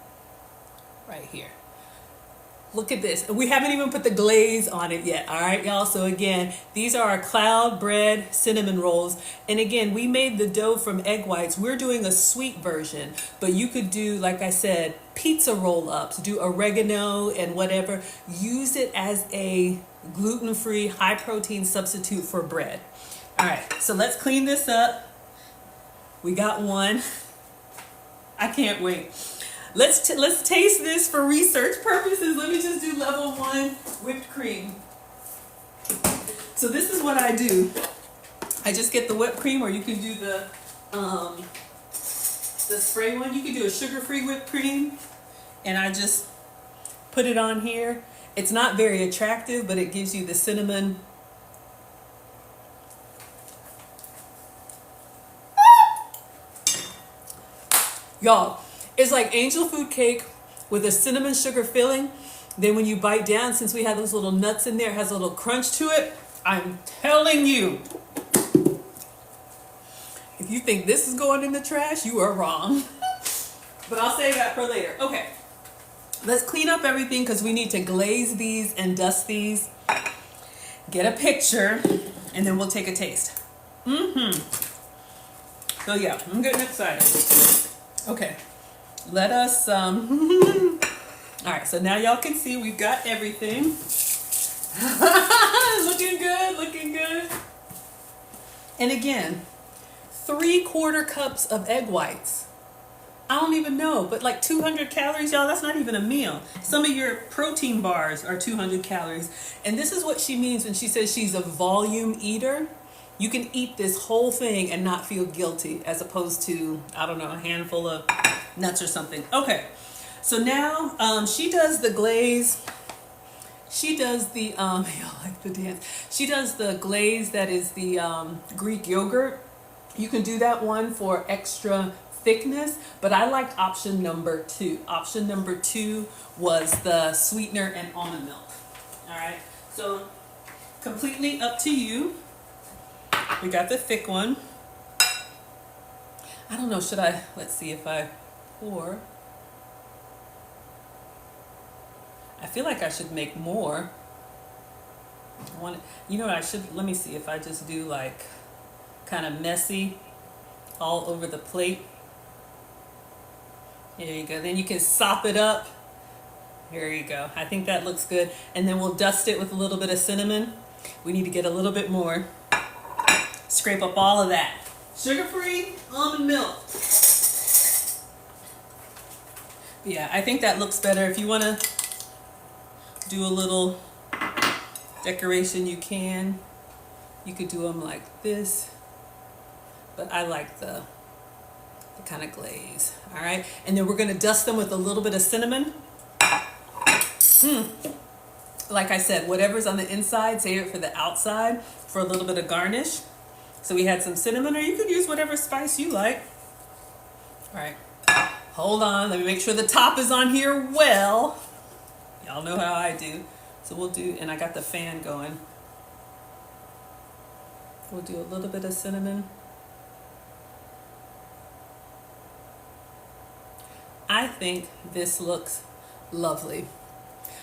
right here. Look at this. We haven't even put the glaze on it yet. All right, y'all. So again, these are our cloud bread cinnamon rolls. And again, we made the dough from egg whites. We're doing a sweet version, but you could do, like I said, pizza roll-ups, do oregano and whatever. Use it as a gluten-free, high-protein substitute for bread. All right, so let's clean this up. We got one. I can't wait. Let's taste this for research purposes. Let me just do level 1 whipped cream. So this is what I do. I just get the whipped cream, or you can do the spray one. You can do a sugar-free whipped cream, and I just put it on here. It's not very attractive, but it gives you the cinnamon. Y'all, it's like angel food cake with a cinnamon sugar filling. Then when you bite down, since we have those little nuts in there, it has a little crunch to it. I'm telling you, if you think this is going in the trash, you are wrong. But I'll save that for later. Okay, let's clean up everything because we need to glaze these and dust these. Get a picture, and then we'll take a taste. So yeah, I'm getting excited. Okay. Let us, all right, so now y'all can see we've got everything. Looking good, looking good. And again, 3/4 cups of egg whites. I don't even know, but like 200 calories, y'all, that's not even a meal. Some of your protein bars are 200 calories. And this is what she means when she says she's a volume eater. You can eat this whole thing and not feel guilty, as opposed to, I don't know, a handful of nuts or something. Okay, so now she does the glaze. She does the, y'all like the dance. She does the glaze that is the Greek yogurt. You can do that one for extra thickness, but I liked option number 2. Option number 2 was the sweetener and almond milk. All right, so completely up to you. We got the thick one. I don't know, should I, let's see if I pour. I feel like I should make more. I want, you know what I should, let me see if I just do like kind of messy all over the plate. There you go. Then you can sop it up. Here you go. I think that looks good. And then we'll dust it with a little bit of cinnamon. We need to get a little bit more. Scrape up all of that. Sugar-free almond milk. Yeah, I think that looks better. If you want to do a little decoration, you can. You could do them like this. But I like the kind of glaze. All right. And then we're going to dust them with a little bit of cinnamon. like I said, whatever's on the inside, save it for the outside for a little bit of garnish. So we had some cinnamon, or you could use whatever spice you like. All right, hold on. Let me make sure the top is on here well. Y'all know how I do. So we'll do, and I got the fan going. We'll do a little bit of cinnamon. I think this looks lovely.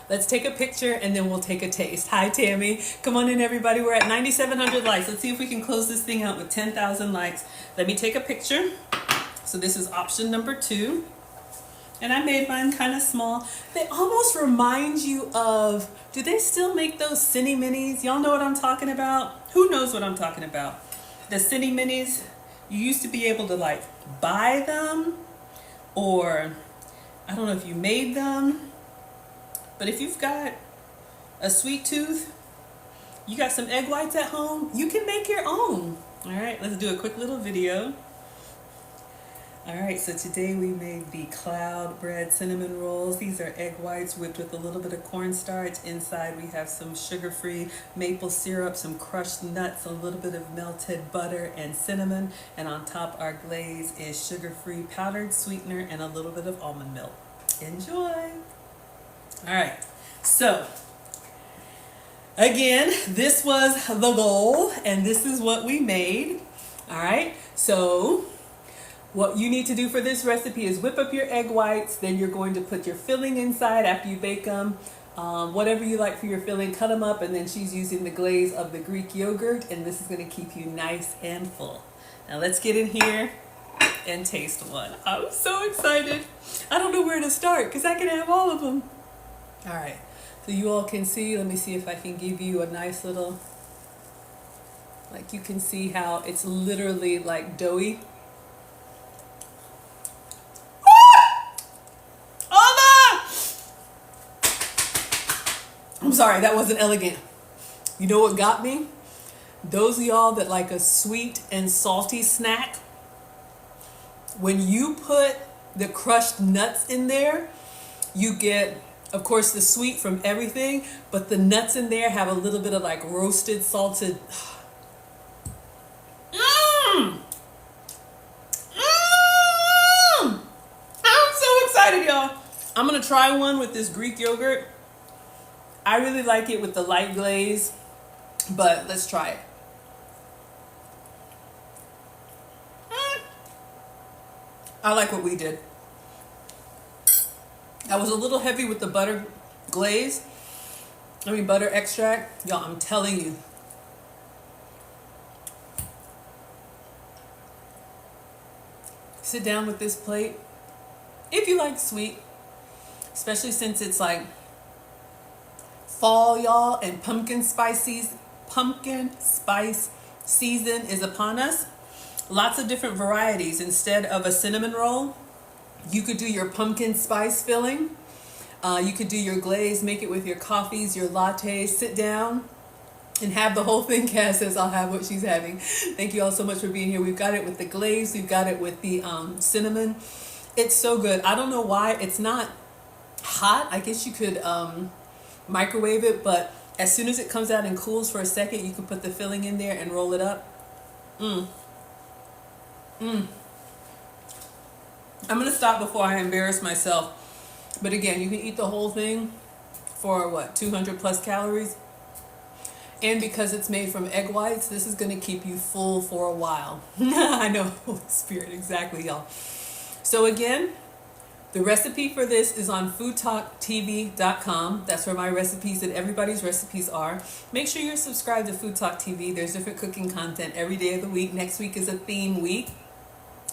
Let's take a picture and then we'll take a taste. Hi, Tammy. Come on in, everybody. We're at 9,700 likes. Let's see if we can close this thing out with 10,000 likes. Let me take a picture. So this is option number 2. And I made mine kind of small. They almost remind you of, do they still make those Cine Minis? Y'all know what I'm talking about? Who knows what I'm talking about? The Cine Minis, you used to be able to like buy them, or I don't know if you made them. But if you've got a sweet tooth, you got some egg whites at home, you can make your own. All right, let's do a quick little video. All right, so today we made the cloud bread cinnamon rolls. These are egg whites whipped with a little bit of cornstarch. Inside we have some sugar-free maple syrup, some crushed nuts, a little bit of melted butter and cinnamon. And on top our glaze is sugar-free powdered sweetener and a little bit of almond milk. Enjoy. All right, so again, this was the goal and this is what we made. All right, so what you need to do for this recipe is whip up your egg whites, then you're going to put your filling inside after you bake them. Whatever you like for your filling, cut them up, and then she's using the glaze of the Greek yogurt, and this is going to keep you nice and full. Now let's get in here and taste one. I'm so excited. I don't know where to start because I can have all of them. All right, so you all can see, let me see if I can give you a nice little, like you can see how it's literally like doughy. I'm sorry, that wasn't elegant. You know what got me? Those of y'all that like a sweet and salty snack, when you put the crushed nuts in there, you get, of course, the sweet from everything, but the nuts in there have a little bit of like roasted, salted. I'm so excited, y'all. I'm gonna try one with this Greek yogurt. I really like it with the light glaze, but let's try it. I like what we did. I was a little heavy with the butter glaze. Butter extract. Y'all, I'm telling you. Sit down with this plate. If you like sweet, especially since it's like fall, y'all, and pumpkin spice season is upon us. Lots of different varieties. Instead of a cinnamon roll, you could do your pumpkin spice filling. You could do your glaze, make it with your coffees, your lattes. Sit down and have the whole thing. Cass says I'll have what she's having. Thank you all so much for being here. We've got it with the glaze. We've got it with the cinnamon. It's so good. I don't know why it's not hot. I guess you could microwave it, but as soon as it comes out and cools for a second, you can put the filling in there and roll it up. I'm gonna stop before I embarrass myself. But again, you can eat the whole thing for what, 200 plus calories? And because it's made from egg whites, this is gonna keep you full for a while. I know, Holy Spirit, exactly, y'all. So again, the recipe for this is on FoodTokTV.com. That's where my recipes and everybody's recipes are. Make sure you're subscribed to FoodTokTV. There's different cooking content every day of the week. Next week is a theme week.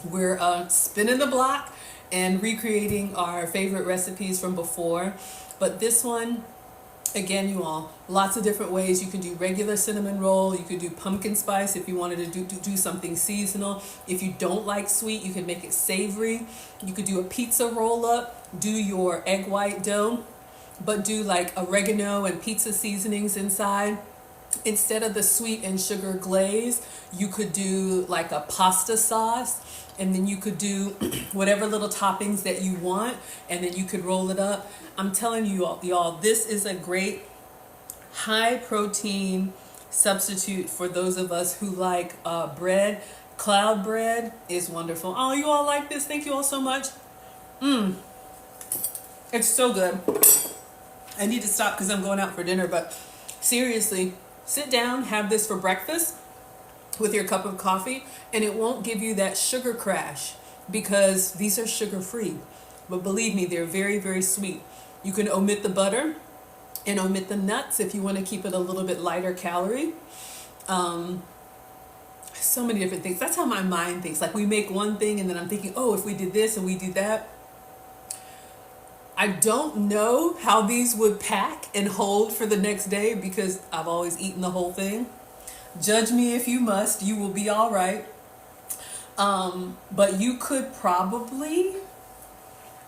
We're spinning the block and recreating our favorite recipes from before. But this one, again, you all, lots of different ways. You can do regular cinnamon roll. You could do pumpkin spice if you wanted to do something seasonal. If you don't like sweet, you can make it savory. You could do a pizza roll up, do your egg white dough, but do like oregano and pizza seasonings inside. Instead of the sweet and sugar glaze, you could do like a pasta sauce, and then you could do whatever little toppings that you want, and then you could roll it up. I'm telling you all, this is a great high protein substitute for those of us who like bread. Cloud bread is wonderful. Oh, you all like this? Thank you all so much. It's so good. I need to stop because I'm going out for dinner, but seriously, sit down, have this for breakfast with your cup of coffee, and it won't give you that sugar crash because these are sugar free. But believe me, they're very, very sweet. You can omit the butter and omit the nuts if you want to keep it a little bit lighter calorie. So many different things. That's how my mind thinks. Like we make one thing and then I'm thinking, oh, if we did this and we do that. I don't know how these would pack and hold for the next day because I've always eaten the whole thing. Judge me if you must. You will be all right. But you could probably,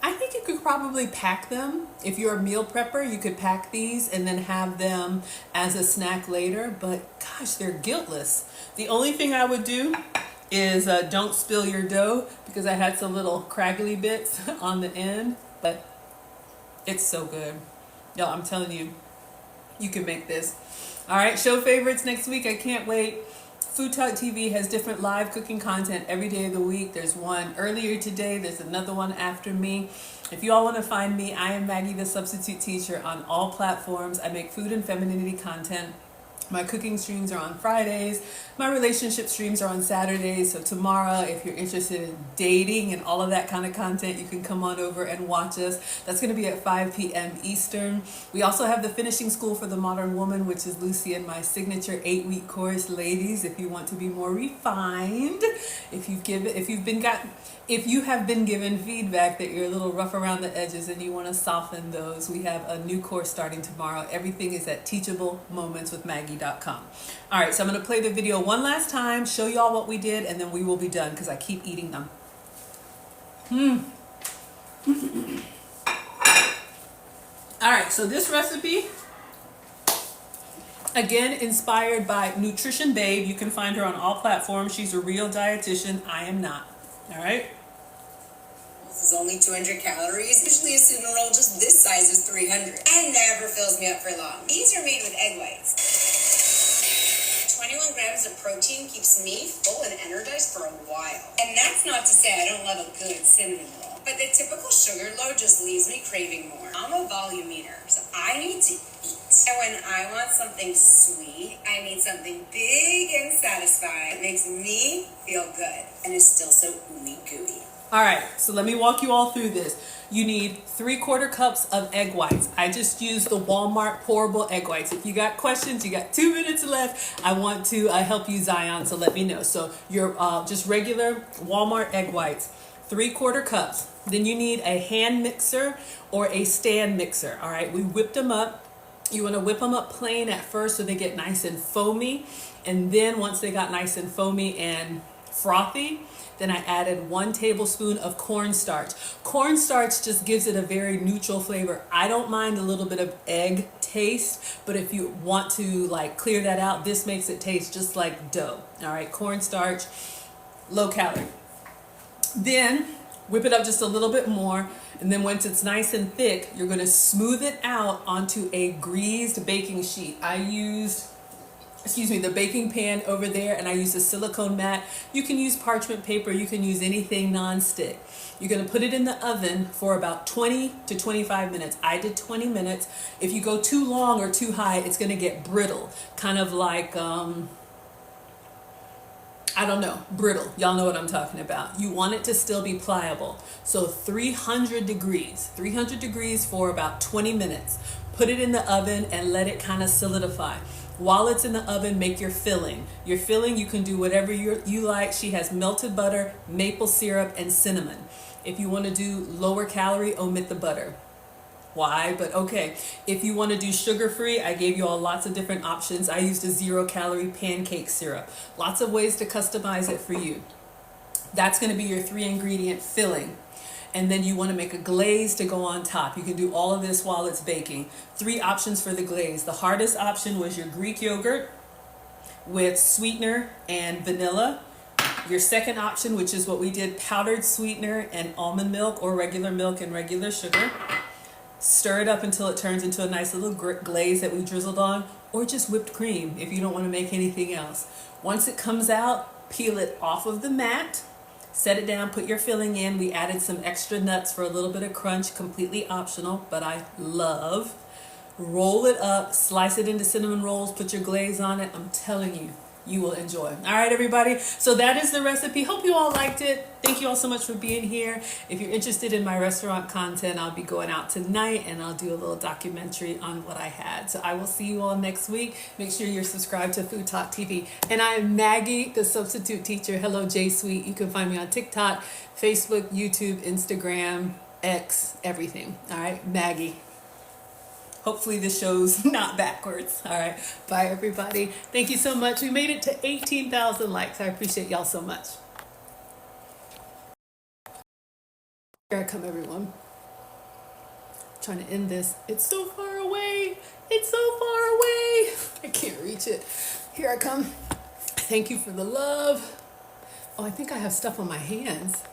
I think you could probably pack them. If you're a meal prepper, you could pack these and then have them as a snack later. But gosh, they're guiltless. The only thing I would do is don't spill your dough because I had some little craggly bits on the end. But it's so good. Yo, I'm telling you, you can make this. All right, show favorites next week. I can't wait. FoodTokTV has different live cooking content every day of the week. There's one earlier today. There's another one after me. If you all want to find me, I am Maggie, the substitute teacher, on all platforms. I make food and femininity content. My cooking streams are on Fridays. My relationship streams are on Saturdays. So tomorrow, if you're interested in dating and all of that kind of content, you can come on over and watch us. That's going to be at 5 p.m. Eastern. We also have the Finishing School for the Modern Woman, which is Lucy and my signature 8-week course. Ladies, if you want to be more refined, if you have been given feedback that you're a little rough around the edges and you want to soften those, we have a new course starting tomorrow. Everything is at teachablemomentswithmaggie.com. All right, so I'm going to play the video one last time, show y'all what we did, and then we will be done because I keep eating them. All right, so this recipe, again, inspired by Nutrition Babe. You can find her on all platforms. She's a real dietitian. I am not. All right. This is only 200 calories. Usually a cinnamon roll just this size is 300 and never fills me up for long. These are made with egg whites. 21 grams of protein keeps me full and energized for a while. And that's not to say I don't love a good cinnamon roll. But the typical sugar load just leaves me craving more. I'm a volume eater, so I need to eat. And when I want something sweet, I need something big and satisfying. It makes me feel good and is still so ooey gooey. All right, so let me walk you all through this. You need 3/4 cups of egg whites. I just used the Walmart pourable egg whites. If you got questions, you got 2 minutes left. I want to help you, Zion, so let me know. So your just regular Walmart egg whites, 3/4 cups. Then you need a hand mixer or a stand mixer. All right, we whipped them up. You want to whip them up plain at first so they get nice and foamy. And then once they got nice and foamy and frothy, then I added 1 tablespoon of cornstarch. Cornstarch just gives it a very neutral flavor. I don't mind a little bit of egg taste, but if you want to like clear that out, this makes it taste just like dough. All right, cornstarch, low calorie. Then whip it up just a little bit more, and then once it's nice and thick, you're going to smooth it out onto a greased baking sheet. I used the baking pan over there, and I used a silicone mat. You can use parchment paper. You can use anything non-stick. You're going to put it in the oven for about 20 to 25 minutes. I did 20 minutes. If you go too long or too high, it's going to get brittle, kind of like I don't know, brittle. Y'all know what I'm talking about. You want it to still be pliable. So 300 degrees for about 20 minutes. Put it in the oven and let it kind of solidify. While it's in the oven, make your filling. Your filling, you can do whatever you like. She has melted butter, maple syrup, and cinnamon. If you want to do lower calorie, omit the butter. Why? But okay. If you want to do sugar-free, I gave you all lots of different options. I used a 0-calorie pancake syrup. Lots of ways to customize it for you. That's going to be your 3-ingredient filling. And then you want to make a glaze to go on top. You can do all of this while it's baking. 3 options for the glaze. The hardest option was your Greek yogurt with sweetener and vanilla. Your second option, which is what we did, powdered sweetener and almond milk or regular milk and regular sugar. Stir it up until it turns into a nice little glaze that we drizzled on, or just whipped cream if you don't want to make anything else. Once it comes out, peel it off of the mat, set it down, put your filling in. We added some extra nuts for a little bit of crunch, completely optional, but I love. Roll it up, slice it into cinnamon rolls, put your glaze on it. I'm telling you, you will enjoy. All right, everybody. So that is the recipe. Hope you all liked it. Thank you all so much for being here. If you're interested in my restaurant content, I'll be going out tonight and I'll do a little documentary on what I had. So I will see you all next week. Make sure you're subscribed to Food Talk TV. And I am Maggie, the substitute teacher. Hello, J Sweet. You can find me on TikTok, Facebook, YouTube, Instagram, X, everything. All right, Maggie. Hopefully this show's not backwards. All right. Bye, everybody. Thank you so much. We made it to 18,000 likes. I appreciate y'all so much. Here I come, everyone. I'm trying to end this. It's so far away. It's so far away. I can't reach it. Here I come. Thank you for the love. Oh, I think I have stuff on my hands.